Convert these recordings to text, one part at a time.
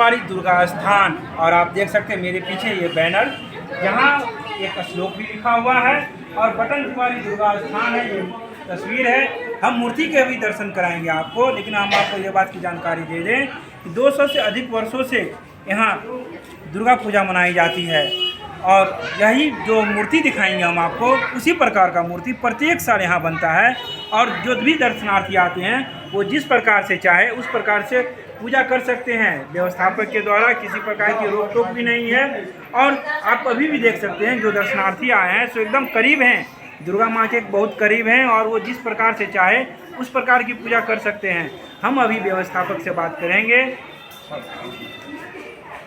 तिवारी दुर्गा स्थान। और आप देख सकते हैं मेरे पीछे ये बैनर, यहाँ एक श्लोक भी लिखा हुआ है और बटन तिवारी दुर्गा स्थान है, ये तस्वीर है। हम मूर्ति के भी दर्शन कराएंगे आपको, लेकिन हम आपको ये बात की जानकारी दे दें कि 200 से अधिक वर्षों से यहाँ दुर्गा पूजा मनाई जाती है। और यही जो मूर्ति दिखाएंगे हम आपको, उसी प्रकार का मूर्ति प्रत्येक साल यहाँ बनता है। और जो भी दर्शनार्थी आते हैं वो जिस प्रकार से चाहे उस प्रकार से पूजा कर सकते हैं। व्यवस्थापक के द्वारा किसी प्रकार की रोक टोक भी नहीं है। और आप अभी भी देख सकते हैं जो दर्शनार्थी आए हैं सो एकदम करीब हैं, दुर्गा माँ के बहुत करीब हैं और वो जिस प्रकार से चाहे उस प्रकार की पूजा कर सकते हैं। हम अभी व्यवस्थापक से बात करेंगे।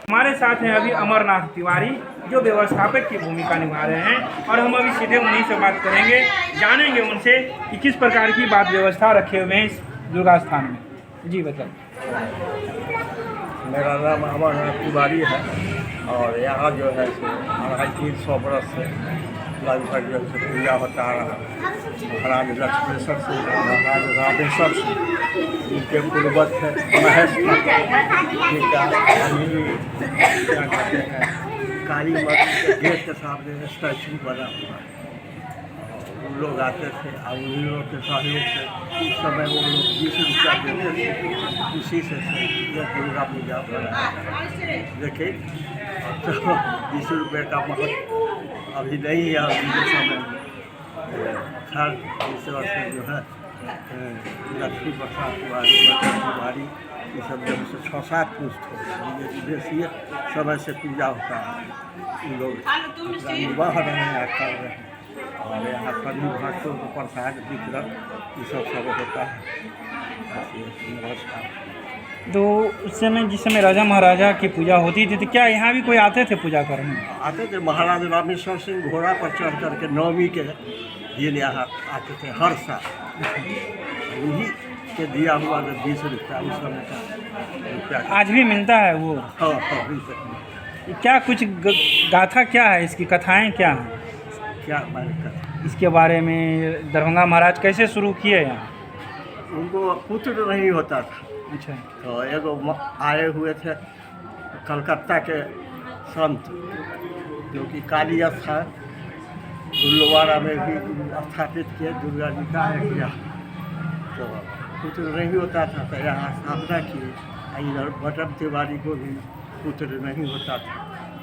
हमारे साथ हैं अभी अमरनाथ तिवारी, जो व्यवस्थापक की भूमिका निभा रहे हैं और हम अभी सीधे उन्हीं से बात करेंगे, जानेंगे उनसे कि किस प्रकार की बात व्यवस्था रखे हुए हैं इस दुर्गा स्थान में। जी बताइए। मेरा नाम अमरनाथ तिवारी है और यहाँ जो है सो 250 बरस से लगभग जो है पूजा होता रहा। महाराज लक्ष्मेश्वर से, महाराज रामेश्वर से, इनके पूर्वज थे महेश जिनका क्या कहते हैं काली मठ के गेट के सामने स्टैचू बना हुआ है। उन लोग आते थे और उन्हीं लोग के सहयोग से उस समय वो लोग 20 रुपया देते थे, उसी से ये दुर्गा पूजा बना। देखिए तो 20 रुपये का महत्व अभी नहीं है अभी के समय में। हर 20 वर्ष से जो है लक्ष्मी प्रसाद तिवारी, बटन तिवारी, ये सब जब से 6-7 पुष्ट हो विदेशीय समय से पूजा होता है। इन लोग अपना निर्वाह रहे हैं, कर रहे हैं और यहाँ सभी भक्तों को प्रसाद वितरण ये सब होता है। नमस्कार। तो उस समय जिस समय राजा महाराजा की पूजा होती थी तो क्या यहाँ भी कोई आते थे पूजा करने? आते थे। महाराज रामेश्वर सिंह घोड़ा पर चढ़ करके 9वीं के दिन यहाँ आते थे हर साल। उन्हीं के दिया हुआ जो 20 रुपया उस समय का रुपया आज भी मिलता है वो? हाँ हाँ अभी तक। क्या कुछ गाथा क्या है इसकी, कथाएं क्या हैं? क्या बात इसके बारे में दरभंगा महाराज कैसे शुरू किए यहाँ? उनको पुत्र नहीं होता था। अच्छा। तो एगो आए हुए थे कलकत्ता के संत, जो कि काली स्थान गुरुद्वारा में भी स्थापित किए दुर्गा जी का है किया। तो पुत्र नहीं होता था तो यहाँ स्थापना किए। इधर बटन तिवारी को भी पुत्र नहीं होता था,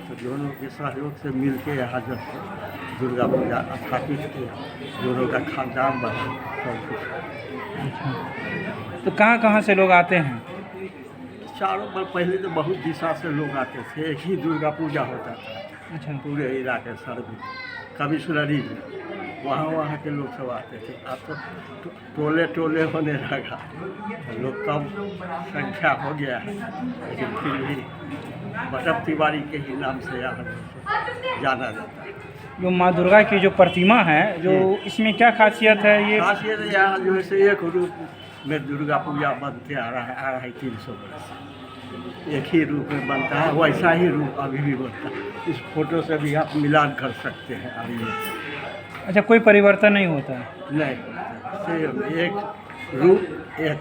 तो दोनों के सहयोग से मिल के यहाँ जो दुर्गा पूजा स्थापित किया। दोनों का खानदान बना सब कुछ। तो कहाँ से लोग आते हैं? चारों पर पहले तो बहुत दिशा से लोग आते थे, एक ही दुर्गा पूजा होता था। अच्छा। पूरे इलाके सर में कमिश्नरी में वहाँ के लोग सब आते थे। अब तो टोले टोले होने लगा, लोग कम संख्या हो गया है, लेकिन फिर भी बटन तिवारी के ही नाम से यहाँ जाना जाता है। जो माँ दुर्गा की जो प्रतिमा है, जो इसमें क्या खासियत है? ये खासियत यहाँ जो है से एक रूप में दुर्गा पूजा बनते आ रहा है 300 वर्ष से। एक ही रूप में बनता है, वैसा ही रूप अभी भी बनता है। इस फोटो से भी आप मिलान कर सकते हैं अभी। अच्छा, कोई परिवर्तन नहीं होता है? नहीं, सिर्फ एक रूप एक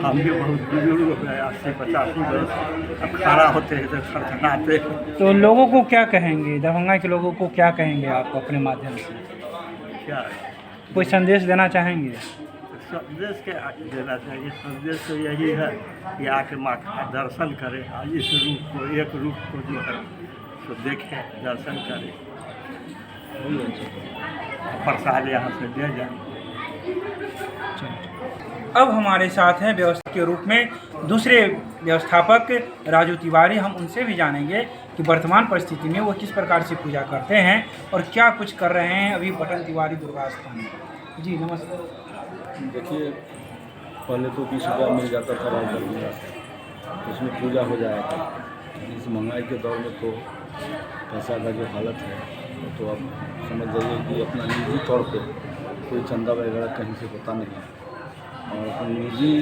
हम भी बहुत बुजुर्ग हो गए, 80-85 वर्ष, अब खड़ा होते हैं तो खड़खड़ाते हैं। तो लोगों को क्या कहेंगे, दरभंगा के लोगों को क्या कहेंगे आप अपने माध्यम से? क्या कोई संदेश देना चाहेंगे? संदेश के देना चाहिए। संदेश तो यही है कि आके माँ का दर्शन करें, इस रूप को, एक रूप को जो है तो देखें, दर्शन करें, प्रसाद यहाँ से ले जाए। अब हमारे साथ हैं व्यवस्था के रूप में दूसरे व्यवस्थापक राजू तिवारी। हम उनसे भी जानेंगे कि वर्तमान परिस्थिति में वो किस प्रकार से पूजा करते हैं और क्या कुछ कर रहे हैं अभी बटन तिवारी दुर्गा स्थान में। जी नमस्ते। देखिए, पहले तो 20 रुपया मिल जाता था राजदरबार, तो उसमें पूजा हो जाएगा। इस महंगाई के दौर में तो पैसा का जो हालत है, तो अब समझ जाइए कि अपना निजी तौर पे कोई चंदा वगैरह कहीं से होता नहीं है और अपनी निजी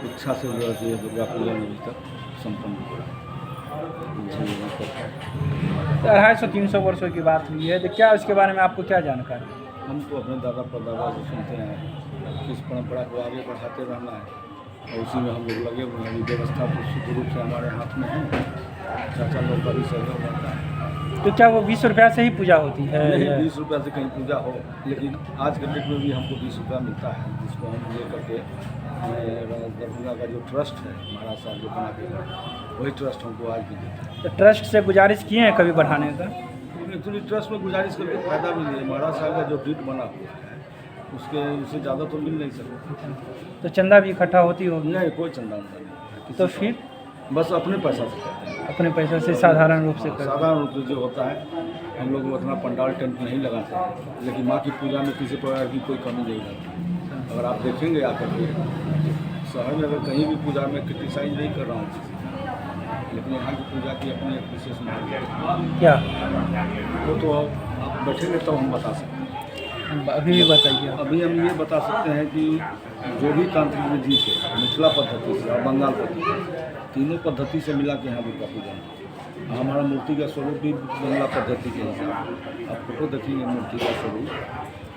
इच्छा से जो है दुर्गा पूजा में अभी तक संपन्न हो रहा है। 250-300 वर्षों की बात हुई है, तो क्या इसके बारे में आपको क्या जानकारी? हम तो अपने दादा परदादा से सुनते हैं कि इस परंपरा को आगे बढ़ाते रहना है और उसी में हम लोग लगे हुए हैं। अभी व्यवस्था तो शुद्ध रूप से हमारे हाथ में है, चाचा लोग का भी सहयोग रहता है। तो क्या वो 20 रुपया से ही पूजा होती है? नहीं, 20 रुपया से कहीं पूजा हो, लेकिन आज के डेट में भी हमको 20 रुपया मिलता है, जिसको हम ले करके दरभंगा का जो ट्रस्ट है महाराज साहब जो बना के, वही ट्रस्ट हमको आज भी देता है। तो ट्रस्ट से गुजारिश किए हैं कभी बढ़ाने का? एक्चुअली ट्रस्ट में गुजारिश करके फ़ायदा भी नहीं है। महाराज साहब का जो डीट बना हुआ है उससे ज़्यादा तो मिल नहीं सकता। तो चंदा भी इकट्ठा होती होगी? नहीं, कोई चंदा उंदा नहीं। तो फिर बस अपने पैसा से करते हैं। अपने पैसे से साधारण रूप से साधारण रूप से जो होता है, हम लोग उतना पंडाल टेंट नहीं लगाते हैं, लेकिन माँ की पूजा में किसी प्रकार की कोई कमी नहीं रहती। अगर आप देखेंगे आकर के शहर में, अगर कहीं भी पूजा में क्रिटिसाइज नहीं कर रहा हूँ किसी को, लेकिन यहाँ की पूजा की अपनी एक विशेष महत्व है। क्या वो तो आप बैठेंगे तब हम बता सकते हैं। अभी भी बताइए। अभी हम ये बता सकते हैं कि जो भी तांत्रिक विधि से, मिथिला पद्धति से और बंगाल पद्धति से, तीनों पद्धति से मिला के यहाँ दुर्गा पूजा है। हमारा मूर्ति का स्वरूप भी बंगला पद्धति के हिसाब से, आप फोटो देखेंगे मूर्ति का स्वरूप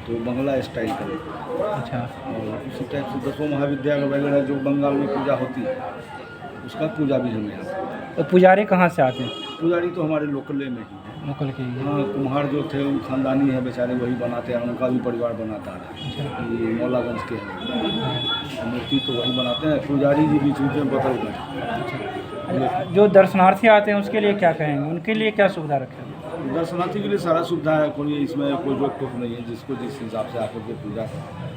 तो बंगला स्टाइल का। अच्छा। और उसी टाइप से 10 महाविद्यालय वगैरह जो बंगाल में पूजा होती है, उसका पूजा भी हमें आता है। तो पुजारी कहाँ से आते हैं? पुजारी तो हमारे लोकल में ही है। लोकल के ही? हाँ, कुम्हार जो थे वो खानदानी है बेचारे, वही बनाते हैं, उनका भी परिवार बनाता है। ये मौलागंज के हैं, मूर्ति तो वही बनाते हैं। पुजारी जी बीच बीच में बदल गए। जो दर्शनार्थी आते हैं उसके लिए क्या कहेंगे, उनके लिए क्या सुविधा रखें? दर्शनार्थी के लिए सारा सुविधा है, कोई इसमें कोई रोक टोक नहीं है। जिसको जिस हिसाब से आकर के पूजा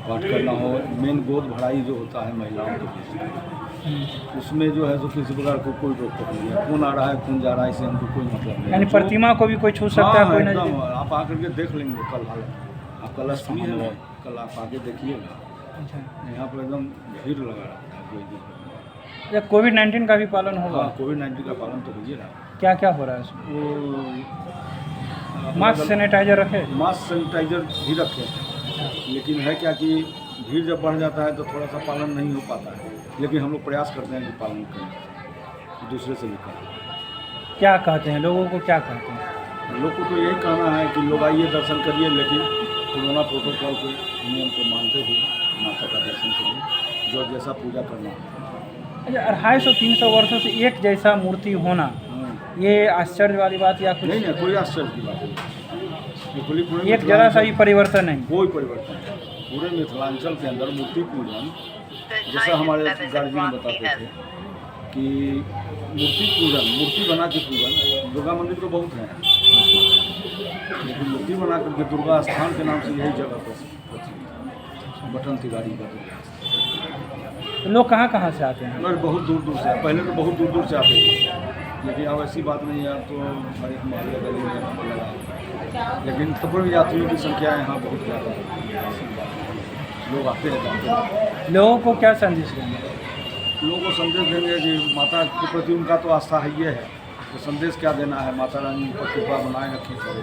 पाठ करना हो, मेन गोद भराई जो होता है महिलाओं के बीच, उसमें जो है तो किसी प्रकार को कोई रोक टोक नहीं है। कौन आ रहा है कौन जा रहा है, इससे हमको कोई मतलब नहीं। यानी प्रतिमा को भी कोई छू सकता है? कोई एकदम, नहीं? आप आकर के देख लेंगे कल हालत। आप कल अष्टमी है ना, कल आप आके देखिएगा, अच्छा। यहाँ पर एकदम भीड़ लगा रहता है, कोई दिक्कत या कोविड-19 का भी पालन नहीं। होगा? हाँ, कोविड-19 का पालन तो होइए ना। क्या क्या हो रहा है उसमें? वो मास्क सैनिटाइजर रखे? मास्क सैनिटाइजर भी रखे, लेकिन है क्या कि भीड़ जब बढ़ जाता है तो थोड़ा सा पालन नहीं हो पाता है, लेकिन हम लोग प्रयास करते हैं कि पालन करें, दूसरे से भी करें। क्या कहते हैं लोगों को, क्या कहते हैं? लोग को तो यही कहना है कि लोग आइए दर्शन करिए, लेकिन कोरोना प्रोटोकॉल के नियम को मानते हुए माता का दर्शन करिए, जो जैसा पूजा करना है। अच्छा, 250-300 वर्षों से एक जैसा मूर्ति होना, ये आश्चर्य वाली बात या कुछ? नहीं, कोई आश्चर्य की बात नहीं। एक जरा सा ही परिवर्तन नहीं? कोई परिवर्तन नहीं। पूरे मिथिलांचल के अंदर मूर्ति पूजन, जैसा हमारे गार्जियन बताते थे कि मूर्ति बना के पूजन, दुर्गा मंदिर तो बहुत हैं, लेकिन मूर्ति बना करके दुर्गा स्थान के नाम से यही जगह पर बटन तिवारी का दुर्गा। तो लोग कहाँ कहाँ से आते हैं? अगर बहुत दूर दूर से, पहले तो बहुत दूर दूर से आते थे, लेकिन अब ऐसी बात नहीं है। अब तो हर एक मोहल्ले गली में लगा, लेकिन तब यात्रियों की संख्या यहाँ बहुत ज़्यादा है। लोग आते हैं, जाते हैं। लोगों को क्या संदेश देंगे? लोगों को संदेश देंगे कि माता के प्रति उनका तो आस्था है ये है, तो संदेश क्या देना है, माता रानी पर कृपा बनाए रखें सब।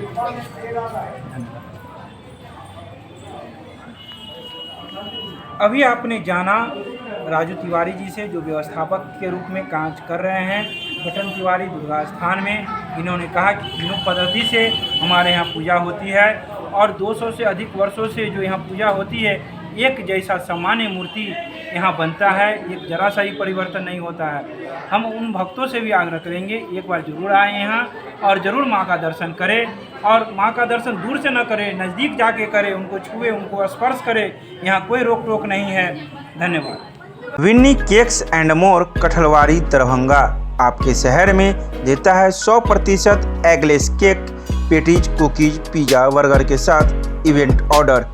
अभी आपने जाना राजू तिवारी जी से, जो व्यवस्थापक के रूप में काम कर रहे हैं बटन तिवारी दुर्गा स्थान में। इन्होंने कहा कि तीनों पद्धति से हमारे यहाँ पूजा होती है और 200 से अधिक वर्षों से जो यहाँ पूजा होती है, एक जैसा सामान्य मूर्ति यहाँ बनता है, एक जरा सा ही परिवर्तन नहीं होता है। हम उन भक्तों से भी आग्रह करेंगे एक बार जरूर आए यहाँ और ज़रूर माँ का दर्शन करें, और माँ का दर्शन दूर से न करें, नज़दीक जाके करें, उनको छुए, उनको स्पर्श करें। यहाँ कोई रोक टोक नहीं है। धन्यवाद। Vinny cakes and more, Kathalwadi, Darbhanga आपके शहर में देता है 100% eggless cake, patties, cookies, pizza, burger के साथ इवेंट ऑर्डर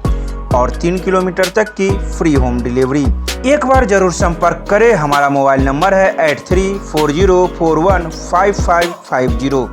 और 3 किलोमीटर तक की फ्री होम डिलीवरी। एक बार जरूर संपर्क करें। हमारा मोबाइल नंबर है 8340415550।